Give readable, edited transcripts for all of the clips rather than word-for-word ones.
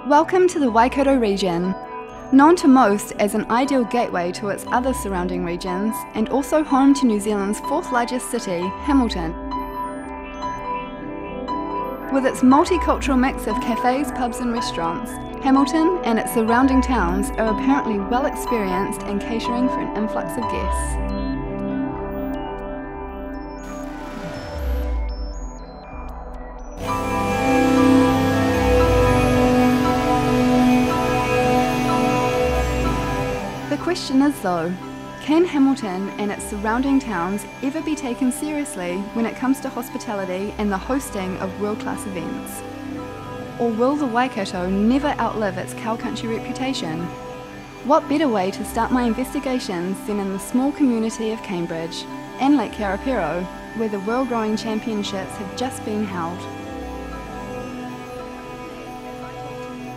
Welcome to the Waikato region. Known to most as an ideal gateway to its other surrounding regions, and also home to New Zealand's fourth largest city, Hamilton. With its multicultural mix of cafes, pubs and restaurants, Hamilton and its surrounding towns are apparently well experienced in catering for an influx of guests. The question is though, can Hamilton and its surrounding towns ever be taken seriously when it comes to hospitality and the hosting of world-class events? Or will the Waikato never outlive its cow country reputation? What better way to start my investigations than in the small community of Cambridge and Lake Karapiro, where the World Rowing Championships have just been held.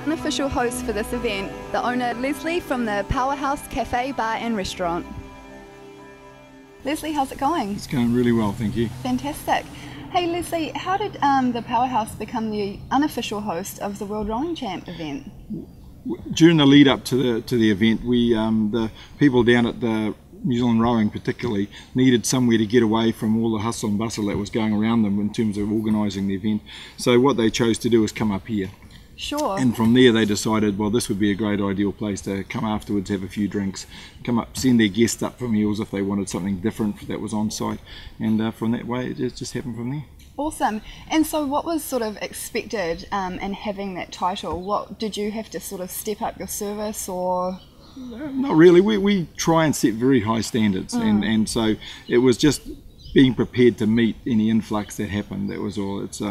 Unofficial host for this event, the owner Lesely from the Powerhouse Cafe, Bar and Restaurant. Lesely, how's it going? It's going really well, thank you. Fantastic. Hey Lesely, how did the Powerhouse become the unofficial host of the World Rowing Champ event? During the lead up to the event, we the people down at the New Zealand Rowing particularly needed somewhere to get away from all the hustle and bustle that was going around them in terms of organising the event. So what they chose to do was come up here. Sure. And from there they decided, well, this would be a great ideal place to come afterwards, have a few drinks, come up, send their guests up for meals if they wanted something different that was on site, and from that way it just happened from there. Awesome. And so what was sort of expected in having that title? What did you have to sort of step up your service or? Not really. We try and set very high standards, and so it was just being prepared to meet any influx that happened. That was all. It's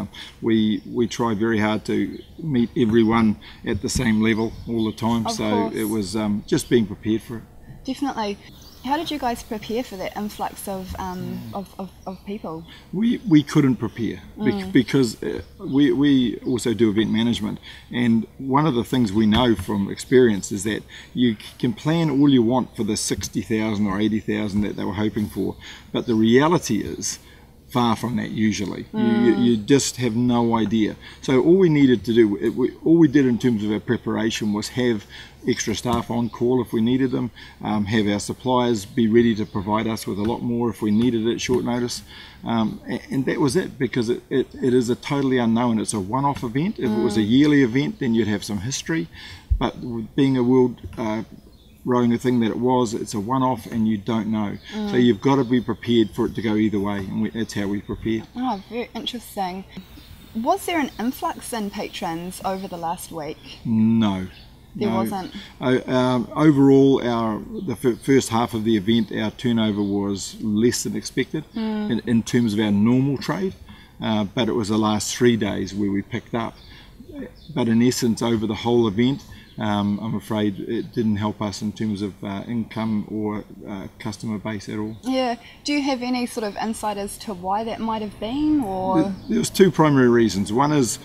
we try very hard to meet everyone at the same level all the time. Of so course. it was just being prepared for it. Definitely. How did you guys prepare for that influx of people? We couldn't prepare because we also do event management, and one of the things we know from experience is that you can plan all you want for the 60,000 or 80,000 that they were hoping for, but the reality is far from that usually. You just have no idea. So all we needed to do, all we did in terms of our preparation was have extra staff on call if we needed them, have our suppliers be ready to provide us with a lot more if we needed it at short notice, and that was it, because it is a totally unknown. It's a one-off event. If it was a yearly event, then you'd have some history, but being a world rowing the thing that it was, it's a one-off and you don't know. So you've got to be prepared for it to go either way, and that's how we prepared. Oh, very interesting. Was there an influx in patrons over the last week? No. There wasn't? Overall, the first half of the event, our turnover was less than expected in terms of our normal trade, but it was the last 3 days where we picked up. But in essence, over the whole event, I'm afraid it didn't help us in terms of income or customer base at all. Yeah. Do you have any sort of insight as to why that might have been? Or there was two primary reasons. One is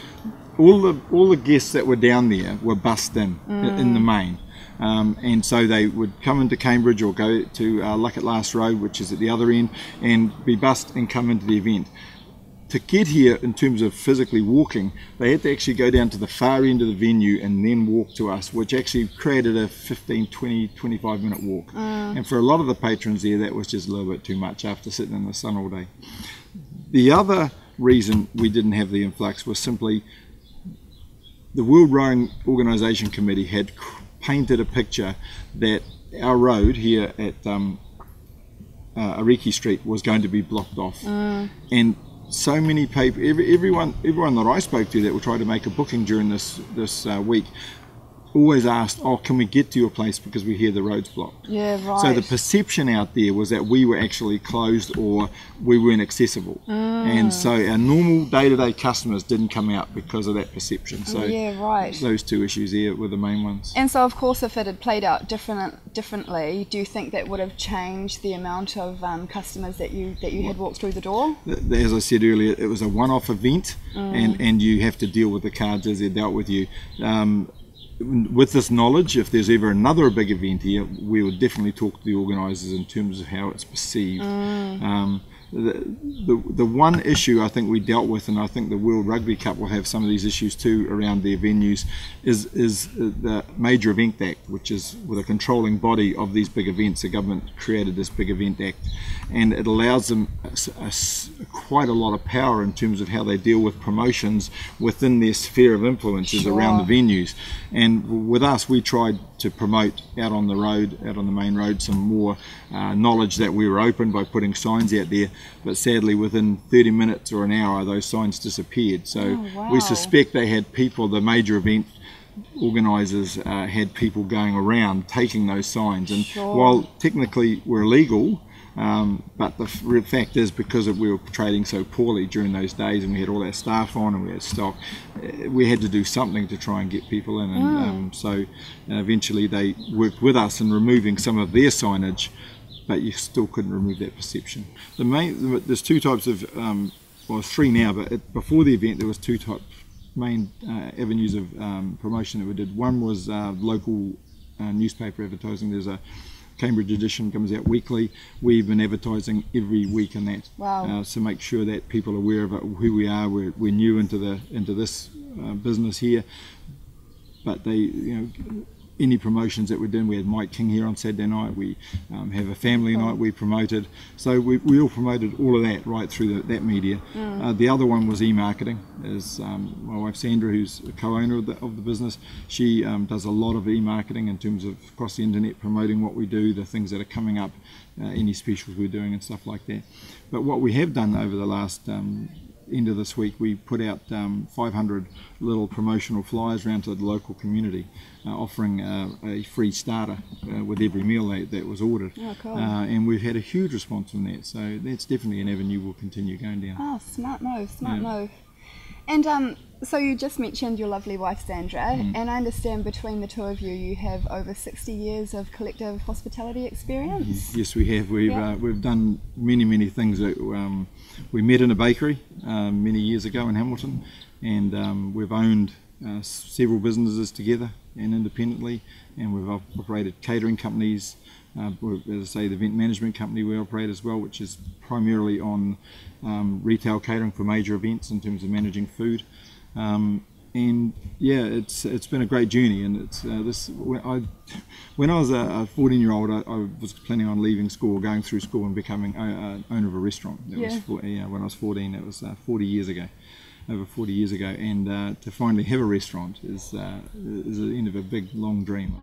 all the guests that were down there were bussed in the main. And so they would come into Cambridge or go to Luck at Last Road, which is at the other end, and be bussed and come into the event. To get here in terms of physically walking, they had to actually go down to the far end of the venue and then walk to us, which actually created a 15, 20, 25 minute walk. And for a lot of the patrons there, that was just a little bit too much after sitting in the sun all day. The other reason we didn't have the influx was simply the World Rowing Organisation Committee had painted a picture that our road here at Ariki Street was going to be blocked off. And so many people, everyone that I spoke to that were trying to make a booking during this week always asked, oh, can we get to your place because we hear the road's blocked? Yeah, right. So the perception out there was that we were actually closed or we weren't accessible. And so our normal day-to-day customers didn't come out because of that perception. So yeah, right. Those two issues there were the main ones. And so of course if it had played out differently, do you think that would have changed the amount of customers that you had walked through the door? As I said earlier, it was a one-off event, and you have to deal with the cards as they're dealt with you. With this knowledge, if there's ever another big event here, we would definitely talk to the organisers in terms of how it's perceived. the one issue I think we dealt with, and I think the World Rugby Cup will have some of these issues too around their venues, is the Major Event Act, which is with a controlling body of these big events. The government created this Big Event Act, and it allows them quite a lot of power in terms of how they deal with promotions within their sphere of influences around the venues. And with us, we tried to promote out on the road, out on the main road, some more knowledge that we were open by putting signs out there, but sadly within 30 minutes or an hour those signs disappeared. So we suspect they had people, the major event organisers had people going around taking those signs, and while technically we're legal, but the fact is, because we were trading so poorly during those days and we had all our staff on and we had stock, we had to do something to try and get people in, and so eventually they worked with us in removing some of their signage, but you still couldn't remove that perception. There's two types of, well, three now, but before the event there was two main avenues of promotion that we did. One was local newspaper advertising. There's a Cambridge edition comes out weekly. We've been advertising every week in that, to make sure that people are aware of who we are. We're new into this business here, but they, any promotions that we're doing. We had Mike King here on Saturday night. We have a family night we promoted. So we all promoted all of that right through that media. The other one was e-marketing. Is my wife Sandra, who's a co-owner of the business. She does a lot of e-marketing in terms of across the internet, promoting what we do, the things that are coming up, any specials we're doing and stuff like that. But what we have done over the last end of this week, we put out 500 little promotional flyers around to the local community, offering a free starter with every meal that was ordered. And we've had a huge response from that, so that's definitely an avenue we'll continue going down. Oh, smart move. And so you just mentioned your lovely wife Sandra, and I understand between the two of you, you have over 60 years of collective hospitality experience. Yes, we have. We've done many things. We met in a bakery many years ago in Hamilton, and we've owned several businesses together and independently, and we've operated catering companies. As I say, the event management company we operate as well, which is primarily on retail catering for major events in terms of managing food. And yeah, it's been a great journey, and it's when I was a 14-year-old, I was planning on leaving school, going through school, and becoming owner of a restaurant. That was when I was 14. That was 40 years ago. Over 40 years ago, and to finally have a restaurant is the end of a big long dream.